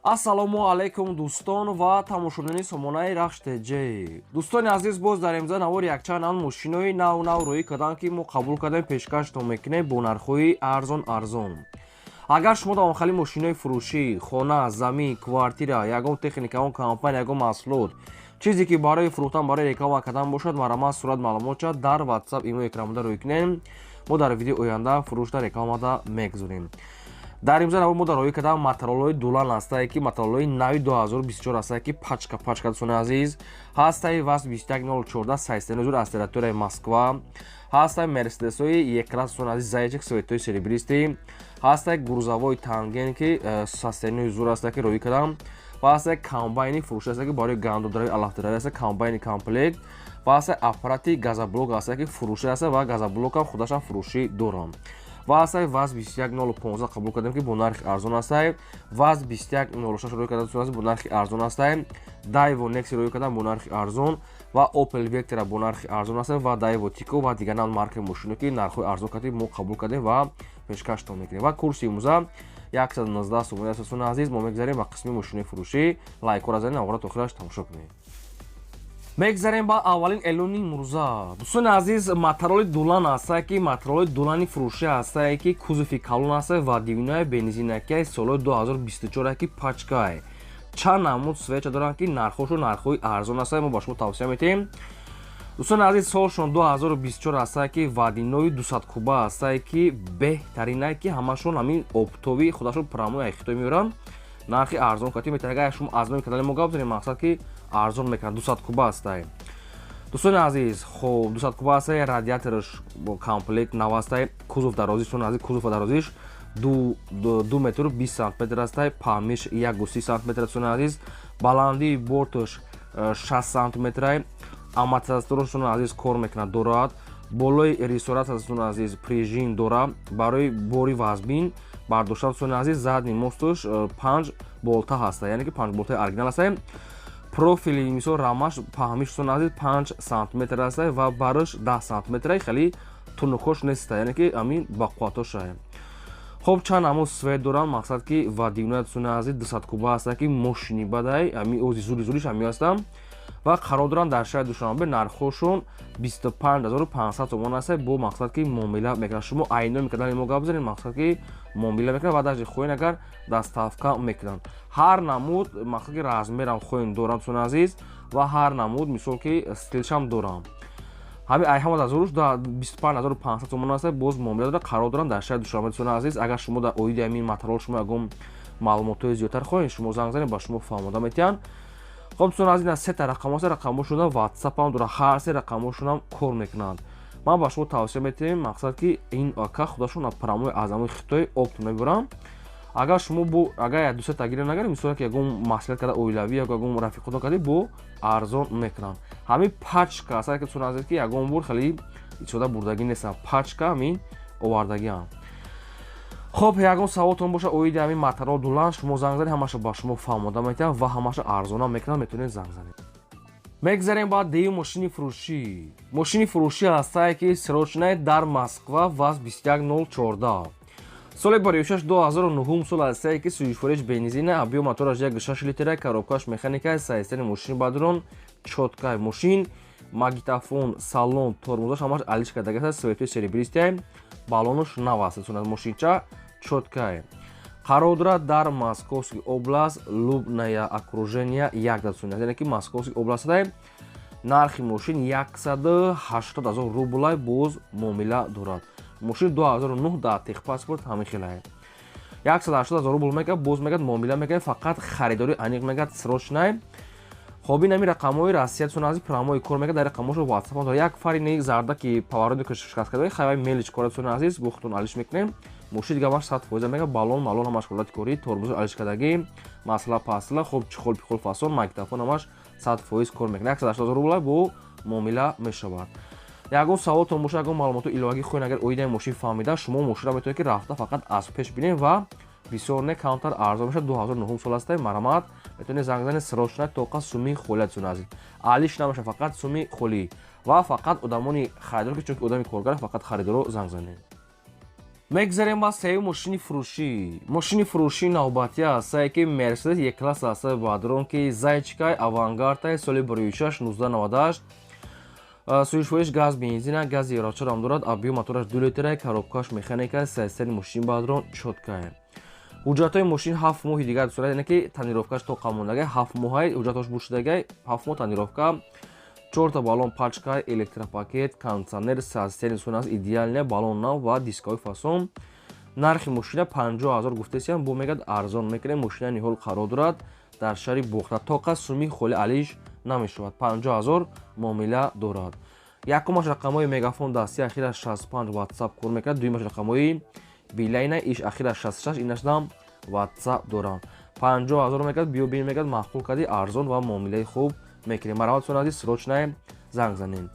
ассалому алайкум дӯстон ва тамошобинони сомонаи рахш теҷ. Дӯстони азиз, боз дар имза навори якчанд мошинои нав рӯӣ кардам, ки мо қабул кардем пешкаштон мекунем бо нархҳои арзон. Агар шумо дар охали мошинои фурӯшӣ, хона, замин, квартира, ягон техника, ягон компания, ягон маҳсулот, чизе ки барои фурӯхтан, барои реклама кардан бошад, марамаз сурат маълумот дар WhatsApp имо экранбуда рӯй кунем. Мо дар видеои оянда фурӯшда рекламада мегузорем. дар имза навор мо дар рӯй кардам материалҳои дулан ҳастае, ки материалҳои нави 2024 ҳастае, ки пачка дӯстони азиз ҳастаи ВАЗ 21014 сайстенозур аз территорияи Москва, ҳастаи мерседесҳои екласс дӯстони азиз заячек светои серебристи, ҳастаи грузовой танген, ки састении зур ҳастае, ки рӯй кардам, ва ҳастаи комбайни фурӯшӣ ҳастае, ки барои гандодрави алафдрави ҳастае, комбайни комплект, ва ҳастаи аппарати газоблок ҳастае, ки фурӯшӣ ҳастае ва газоблокам худашам фурӯшӣ дорам. ва ҳастаи ВАЗ 21015 қабул кардем, ки бо нархи арзон ҳастае. ВАЗ 21006 рӯй кардам бо нархи арзон ҳастае. Daewoo Nexi рӯй кардам бо нархи арзон ва Opel Vectra бо нархи арзон ҳастае ва Daewoo Tico ва дигар навъ маркаи мошино, ки нархҳои арзон кардем мо қабул кардем ва пешкаштон мекунем. ва курси имрӯза 119 сомон аст. дӯстони азиз, мо мегзарем ба қисми мошинои фурӯшӣ. Лайкҳоро занед, навора то охираш тамошо кунед. мегзарем ба аввалин эълони имрӯза. дӯстони азиз, материали дулан ҳастае, ки материали дулани фурӯшӣ ҳастае, ки кузови калон ҳастае ва дивинаи бензинакияи солҳои 2024, ки пачкае. чанд намуд свеча доранд, ки нархҳошон нархҳои арзон ҳастае. мо ба шумо тавсия метиҳем. дӯстони азиз, солшон 2024 ҳастае, ки вадинои 200 куба ҳастае, ки беҳтаринае, ки ҳамашон ҳамин обтоби худашон прамои айхитой меоранд. нархи арзон кати метавонад. агар шумо аз номи канали мо гап бизанем, мақсад ки арзон мекунад. 200 куба ҳастае. дӯстони азиз, хоб 200 куба ҳастае, радиатораш комплект нав ҳастае, кузов дарозиш, дӯстони азиз, кузов дарозиш 2 метр 20 сантиметр ҳастае, паҳмиш 1.30 сантиметр, дӯстони азиз, баландии борташ 6 сантиметрае, амортизатор дӯстони азиз кор мекунад, дорад, болои ресорат дӯстони азиз прижин дора, барои бори вазбин бардоштан дӯстони азиз, задни мосташ 5 болта ҳастае, яъне ки 5 болтаи оригинал ҳастае. профили мисол рамаш паҳмиш дӯстони азиз 5 сантиметр ҳастае ва бараш 10 сантиметрае, хеле тунукош нестае, яъне ки амин ба қувватошае. хоб чанд намуд свет доранд, мақсад ки ва дивинаи дӯстони азиз 200 куба ҳастае, ки мошини бадай ами ози зуриш ами ҳастам ва қарор доранд дар шаҳри душанбе. нархҳошон 25500 сомон ҳастае, бо мақсад ки муомила мекунанд. шумо айноми канали мо гап бизанед, мақсад ки муомила мекунанд ва даже хоҳен агар доставка мекунанд. ҳар намуд мақсад ки размерам хоҳен дорам дӯстони азиз ва ҳар намуд мисол ки стилшам дорам. ҳами айҳамад аз руш 25500 сомон ҳастае, боз муомила дорад. қарор доранд дар шаҳри душанбе. дӯстони азиз, агар шумо дар оиди ҳамин материал шумо ягон маълумотҳои зиёдтар хоҳед, шумо занг занед, ба шумо фаҳмода метиҳанд. хоб дӯстони азиз, аз сета рақам ҳаст. рақамҳошонам WhatsApp-ам дорад, ҳар се рақамҳошонам кор мекунанд. ман ба шумо тавсия метиҳем, мақсад ки ин ака худашон прамои аз ҳамои Хитой опт мебарам. агар шумо агар 2 сета гирем нагарем, мисол ки ягон маслиҳат карда оилавӣ ё ягон рафиқотон кардӣ, бо арзон мекунанд. ҳамин пачка ҳастае, ки дӯстони азиз, ки ягон бор хеле истифода бурдагӣ нестам. пачка ҳамин овардагиам. хоб, ягон саволтон боша оиди ҳамин материал дулан, шумо занг занед, ҳамаша ба шумо фаҳмода метиҳам ва ҳамаша арзонам мекунанд, метавонед занг занед. мегзарем ба деюм мошини фурӯшӣ. мошини фурӯшӣ ҳастае, ки срочное дар Москва ВАЗ 21014. соли бариошаш 2009 сол ҳастае, ки сӯишвориш бензина, объем мотораш 1.6 литра, коробкаш механикаи, сайстани мошини бадрон, чоткаи мошин, магнитофон, салон, тормозаш ҳамаш алиш кардаги ҳаст, светои серебристияй, баллонаш нав аст, дӯстони мошинча чоткае. қарор дорад дар Московский област, Лубное окружение 1, дӯстони азиз, яъне ки Московский област ҳастае. нархи мошин 180 000 рублай боз муомила дорад. мошин 2009 дар техпаспорт ҳамин хелае. 180 000 рубл мегӯяд, боз мегӯяд муомила мекунед, фақат харидори аниқ мегӯяд срочное. хоб, ин ҳамин рақамҳои Россия дӯстони азиз прамои кор мекунад, дар рақамҳошо WhatsApp дорад. як фарини зарда ки повороди шикаст карда, хавай мелич кора дӯстони азиз, бо худтон алиш мекунем. мошин дига ҳамаш 100% мегӯяд, баллон маллон ҳамаш ҳолати корӣ, тормози алиш кардагӣ, масъала пасла, хоб чихол пихол фасон, магнитофон ҳамаш 100% кор мекунад. 180 000 рублай бо муомила мешавад. ягон саволтон боша, ягон маълумоти иловагӣ хоҳед, агар оиди мошин фаҳмида, шумо мошинро метавонед ки рафта фақат аз пеш бинед ва бисёр не камтар арзон мешавад. 2009 сол ҳастае, марамат, метавонед занг занед, срочное тоқа суми холӣ дӯстони азиз. алиш намешавад, фақат суми холӣ ва фақат одамони харидор, ки чунки одами коргар, фақат харидоро занг занед. мегзарем ба сеюм мошини фурӯшии навбатӣ ҳастае ки Mercedes Е-класс ҳастаи баъдрон ки Зайчикаи авангардтаи соли 46-1998 сӯишфурӯш газ бензина гази иродшудам дорад объем мотораш 2 литраи коробкааш механикаи сайстани мошини баъдрон чоткае ҳуҷҷатҳои мошин 7 моҳи дигар дустурад яъне ки танировкаш то қамондагай 7 моҳаи ҳуҷҷатош бушдагай 7 моҳ танировка 4 та балон пачка электропакет кондитсионер системи суназ идеалния балон нав ва дискови фасон нархи мошина 50 000 гуфтесиям бо мегад арзон мекунем мошина ниҳол қарор дорад дар шаҳри Бухта то қа суми холи алиш намешавад 50 000 муомила дорад якумаш рақамҳои мегафон дастӣ ахираш 65 WhatsApp кор мекунад дуюмаш рақамҳои билайна иш ахираш 66 инаш дам WhatsApp доранд 50 000 мекунад биёбин мекунад маъқул кади арзон ва муомилаи хуб мекунем марҳамат кунед срочное занг занед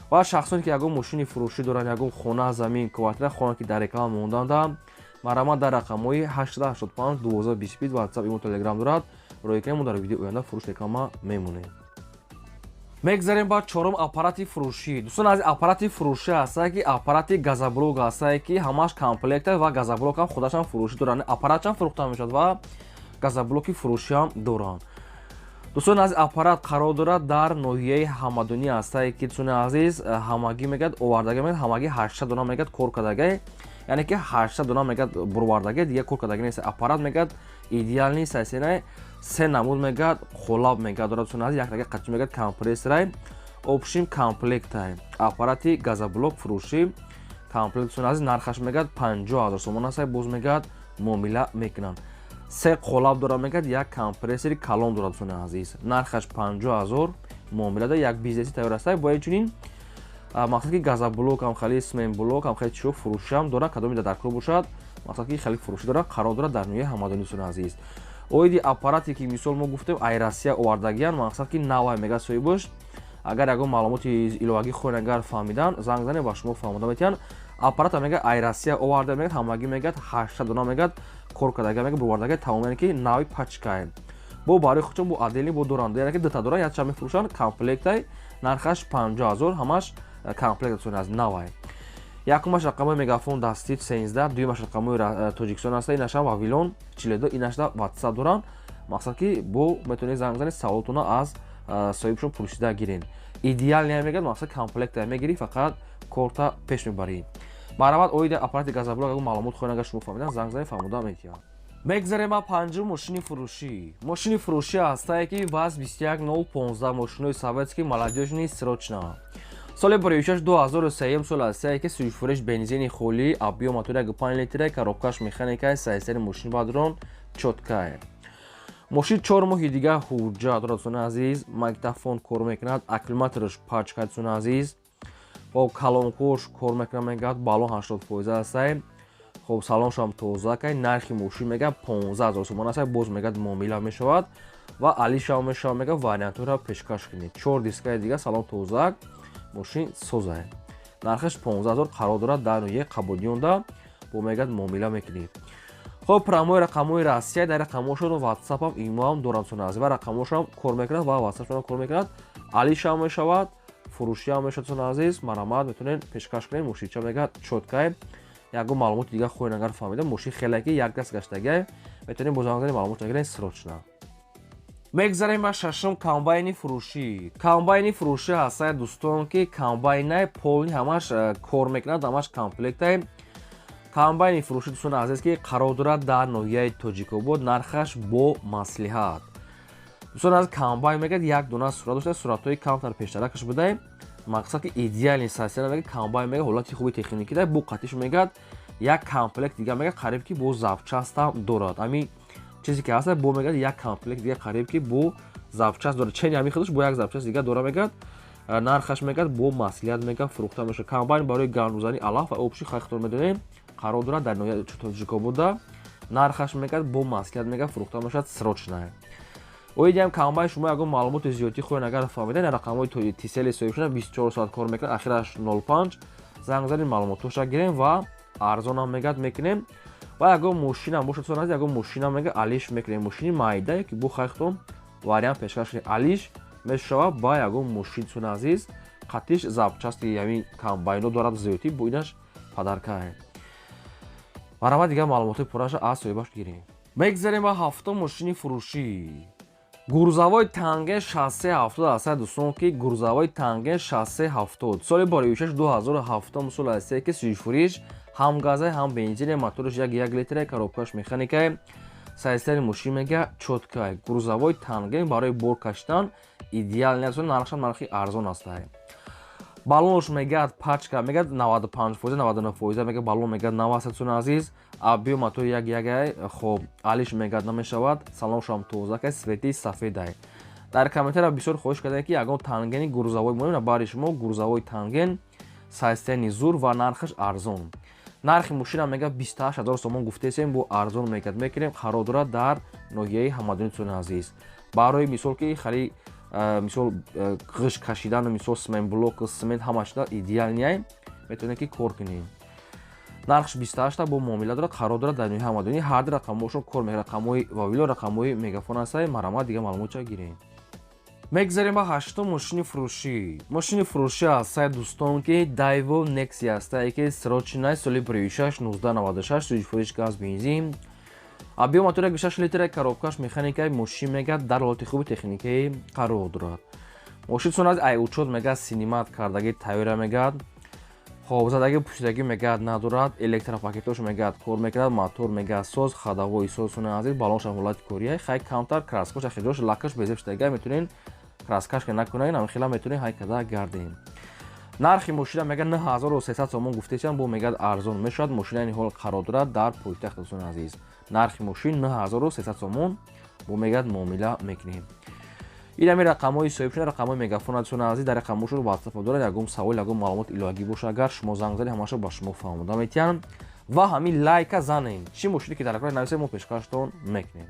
ва шахсоне ки ягон мошини фурӯшӣ доранд ягон хона замин квартира хона ки дар реклама монданда марҳамат дар рақамҳои 885 1225 WhatsApp имо Telegram дорад роҳи кунем дар видеои оянда фурӯш реклама мемонем мегзарем ба чорум аппарати фурӯшӣ дӯстон аз аппарати фурӯшӣ ҳастае ки аппарати газоблок ҳастае ки ҳамаш комплекта ва газоблок ҳам худашам фурӯшӣ доранд аппаратшам фурӯхта мешавад ва газоблоки фурӯшиам доранд дӯстон аз аппарат қарор дорад дар ноҳияи ҳамадонӣ ҳастае ки дӯстони азиз ҳамагӣ мегӯяд овардагӣ мегӯяд ҳамагӣ 800 дона мегӯяд кор кардагӣ яъне ки 800 дона мегӯяд бурвардагӣ дигар кор кардагӣ нест аппарат мегӯяд идеал нест айсенай се намуд мегӯяд холаб мегӯяд дорад дӯстони азиз якдага қачи мегӯяд компрессорай опшин комплектай аппарати газоблок фурӯшӣ комплект дӯстони азиз нархаш мегӯяд 50 000 сомон ҳастае боз мегӯяд муомила мекунанд се қолаб дорад мегӯяд як компрессори калон дорад дӯстони азиз нархаш 50 000 муомила дорад як бизнеси тайёр ҳастае бо инчунин мақсад ки газоблок ҳам хеле смен блок ҳам хеле чиро фурӯшиам дорад кадоми дар кор бошад мақсад ки хеле фурӯшӣ дорад қарор дорад дар ноҳияи ҳамадонӣ дӯстони азиз оиди аппарате ки мисол мо гуфтем айросия овардагиян мақсад ки навай мегӯяд соҳибаш агар ягон маълумоти иловагӣ хоҳен агар фаҳмидан занг занед ба шумо фаҳмода метиҳанд аппарата мегӯяд айросия оварда мегӯяд ҳамагӣ мегӯяд 800 дона мегӯяд кор кардагӣ мегӯяд бурвардагӣ тамом яъне ки нави пачкае бо барои худшон бо адели бо доранда яъне ки дута дорад якча мефурӯшанд комплектай нархаш 50 000 ҳамаш комплект дӯстон аз навай якумаш рақамҳои мегафон дастӣ 13 дуюмаш рақамҳои тоҷикистон ҳаста инашам вавилон 42 инашда WhatsApp доранд мақсад ки бо метавонед занг занед саволтона аз соҳибшон пурсида гиред идеал не мегӯяд мақсад комплекта мегирӣ фақат корта пеш мебарӣ марҳамат оида аппарати газоблок ягон маълумот хоҳен агар шумо фаҳмидан занг занед фаҳмода метиҳад мегзарем ба панҷум мошини фурӯшӣ ҳастае ки ВАЗ 21015 мошинои советский молодёжный срочно соли 2006-2003 сол ҳастае ки сӯишфурӯш бензини холӣ объем мотори 1.5 литраи коробкаш механикаи сайстани мошини баъдрон чоткае мошин 4 моҳи дигар ҳуҷҷат дорад дӯстони азиз магнитофон кор мекунад аккумулятораш пачка дӯстони азиз хоб калонкош кор мекунад мегӯяд балон 80% ҳастае хоб салоншам тозакай нархи мошин мегӯяд 15 000 сомон ҳастае боз мегӯяд муомила мешавад ва алишам мешавад мегӯяд вариантора пешкаш кунед 4 дискаи дигар салон тозак мошин созае нархаш 15 000 қарор дорад дар ноҳияи қабодиёнда бо мегӯяд муомила мекунед хоб промои рақамҳои россия дар рақамҳошон WhatsApp-ам имоам доранд дӯстон азиз ва рақамҳошам кор мекунад ва WhatsApp-шонам кор мекунад алишам мешавад фурӯшиам мешавад дӯстон азиз марҳамат метавонед пешкаш кунед мошинча мегӯяд чоткае ягон маълумоти дигар хоҳен агар фаҳмида мошин хеле ки як даст гаштагае метавонед бо занг занед маълумот нагиред срочно мегзарем ба шашум комбайни фурӯшӣ ҳастае дӯстон ки комбайнаи полни ҳамаш кор мекунад ҳамаш комплектае комбайни фурӯшӣ дӯстони азиз ки қарор дорад дар ноҳияи тоҷикобод нархаш бо маслиҳат дӯстон аз комбайн мегӯяд як дона сурат дошта суратҳои камтар пештаракаш будай мақсад ки идеални сайсена мегӯяд комбайн мегӯяд ҳолати хуби техникӣ дар бу қатиш мегӯяд як комплект дигар мегӯяд қариб ки бо запчастам дорад ами чизе ки ҳаста бо мегӯяд як комплект дигар қариб ки бо запчаст дорад чени ҳами худаш бо як запчаст дигар дора мегӯяд нархаш мегӯяд бо маслиҳат мегӯяд фурӯхта мешавад комбайн барои гандузани алаф ва обши хахтор медонем қарор дорад дар ноҳияи тоҷикобуда нархаш мегӯяд бо маслиҳат мегӯяд фурӯхта мешавад срочное оидиам комбайн шумо ягон маълумоти зиёдӣ хоҳен агар фаҳмидан рақамҳои тисели соҳибшона 24 соат кор мекунад ахираш 05 занг занед маълумотоша гирем ва арзонам мегӯяд мекунем ва ягон мошинам бошад дӯстон азиз ягон мошинам мегӯяд алиш мекунем мошини майдае ки бо хайхтон вариант пешкаш кунем алиш мешавад ба ягон мошин дӯстон азиз қатиш запчасти ҳамин комбайно дорад зиёдӣ бо инаш падаркае барома дигар маълумоти пурраша аз соҳибаш гирем. Мегзарем ба ҳафтум мошини фурӯшӣ. Гурзавои танге 670 дӯстон ки гурзавои танге 670 соли боривишаш 2007 сол астае ки сӯҷфуриш ҳам газе ҳам бензине моториш 1 литре коробкаш механикае сайстари мошин мега чоткае гурзавои танге барои бор кашидан идеал несони нархшам нархи арзон астае. Баллонш мегад пачка мегад 95% 99% мегад баллон мегад 90 азиз абиё мотори як хоб алиш мегад намешавад салоншам тозака свети сафедай. Дар комментария бисёр хоҳиш кардем ки ягон тангени гурзавои моем бари шумо гурзавои танген сайстани зур ва нархаш арзон. Нархи мошина мегад 28000 сомон гуфтесем бо арзон мегад мекунем қарор дорад дар ноҳияи ҳамадонитон азиз. Барои мисол ки хари мисол ғиш кашидан мисол смен блок симент ҳамашда идеал ния метавонем ки кор кунем. Нархш 28 бо муомила дорад қарор дорад дар ноҳияи ҳамадонӣ ҳар ду рақамошон кор мекунад рақамҳои вавило рақамҳои мегафон астае марама дигар маълумотша гирем. Мегзарем ба ҳаштум мошини фурӯшӣ. Мошини фурӯшӣ астае дӯстон ки Daewoo Nexi астае ки срочинаи соли 26 1996 сӯҷфуриш газ бензин абиё мотори 6 литре коробкаш механикаи мошин мегад дар ҳолати хуби техникаи қарор дорад. Мошин сон аз ай-учёт мегад синимат кардаги тайёра мегад хобзадаги пӯшидаги мегад надорад электропакетош мегад кор мекунад мотор мегад соз хадавои созсони азиз балоншам ҳолати кория хай камтар краскош ахирош лакаш безеб шудага метавонен краскаш ки накунагин амхила метавонен ҳай када гардем. Нархи мошина мегад 9300 сомон гуфтесам бо мегад арзон мешавад мошина ин ҳол қарор дорад дар пойтахт дӯстон азиз. Нархи мошин 9300 сомон бо мегад муомила мекунем. Инами рақамҳои соҳибшуда рақамҳои мегафон дӯстон азиз дар рақамҳошро WhatsApp дорад ягон савол ягон маълумот иловагӣ боша агар шумо занг занед ҳамаша ба шумо фаҳмода метиҳам ва ҳамин лайка занем чӣ мошине ки дар рақамҳои нависем мо пешкаштон мекунем.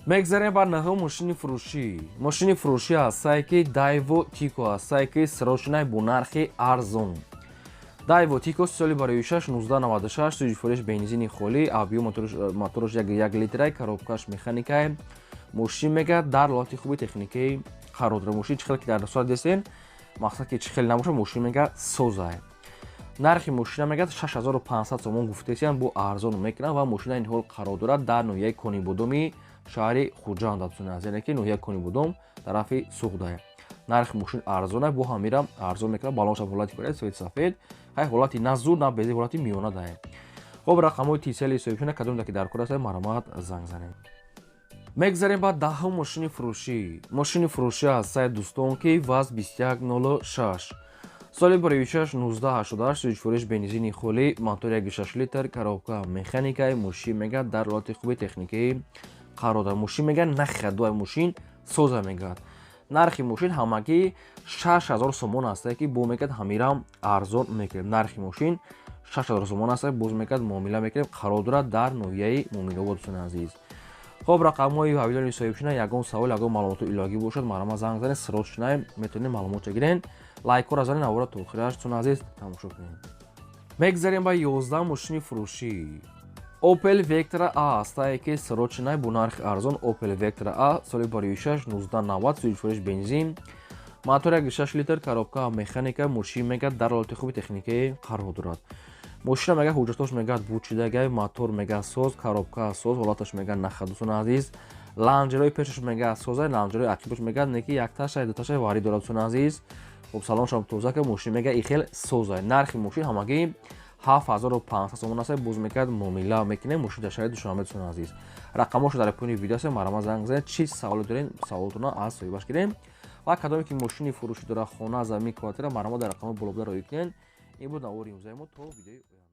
Мегзарем ба наҳум мошини фурӯшӣ. Мошини фурӯшӣ астае ки Daewoo Tico астае ки срочинаи бо нархи арзон. Daewoo Tico соли боривишаш 1996 сӯҷфуриш бензини холӣ абиё моториш 1 литре коробкаш механикае мошин мегад дар ҳолати хуби техникаи қарор дорад. Мошин чихел ки дар сурат дестен мақсад ки чихел набоша мошин мегад созае. Нархи мошина мегад 6500 сомон гуфтесиям бо арзон мекунад ва мошина ин ҳол қарор дорад дар ноҳияи Конибодоми шаҳри Хуҷанд дастун аз яъне ки ноҳияи Конибодом тарафи Суғдае. Нархи мошин арзонае бо ҳамира арзон мекунад балоншам ҳолати кория свети сафед ҳай ҳолати на зур на безеб ҳолати миёна дае. хоб рақамҳои тисели соҳибшуда кадомда ки дар кор астае маромат занг занем. Мегзарем ба даҳум мошини фурӯшӣ. Мошини фурӯшӣ астае дӯстон ки ВАЗ 2106 соли боривишаш 1988 сӯҷфуриш бензини холӣ мотори 1.6 литр коробка механикаи мошин мегад дар ҳолати хуби техникаи қарор дорад. Мошин мегад нахадуай мошин соза мегад. Нархи мошин ҳамагӣ 6000 сомон астае ки бо мегад ҳамирам арзон мекунем. Нархи мошин 6000 сомон астае боз мегад муомила мекунем қарор дорад дар ноҳияи муомиловод дӯстони азиз. хоб рақамҳои ҳавилони соҳибшина ягон савол ягон маълумоти иловагӣ бошад марама занг занед срочинаи метавонед маълумотша гирен лайкора занед аввора то охираш дӯстон азиз тамошо кунем. Мегзарем ба 11 мошини фурӯшӣ. Opel Vectra A астае ки срочинаи бо нархи арзон Opel Vectra A соли боривишаш 1990 сӯҷфуриш бензин мотори 1.6 литр коробка механика мошин мегад дар ҳолати хуби техникаи қарор дорад. мошина мегад ҳуҷҷатош мегад бучидагай мотор мегад соз коробка соз ҳолаташ мегад наха дӯстон азиз ланҷерои пешаш мегад соза ланҷерои ақибаш мегад неки якташай дуташай варӣ дорад дӯстон азиз хоб салоншам тозака мошин мегад ихел соза. Нархи мошин ҳамагӣ 7500 сомон астае боз мекард муомила мекунем мошин дар шаҳри Душанбе дӯстон азиз. рақамошро дар поини видео аст марама занг занед чӣ саволе дорен саволтона аз соҳибаш гирем ва кадоме ки мошини фурӯшӣ дорад хона замин квартира марама дар рақамҳои болобуда роӣ кунен. ин буд навори имрӯзаи мо то видеои оянда.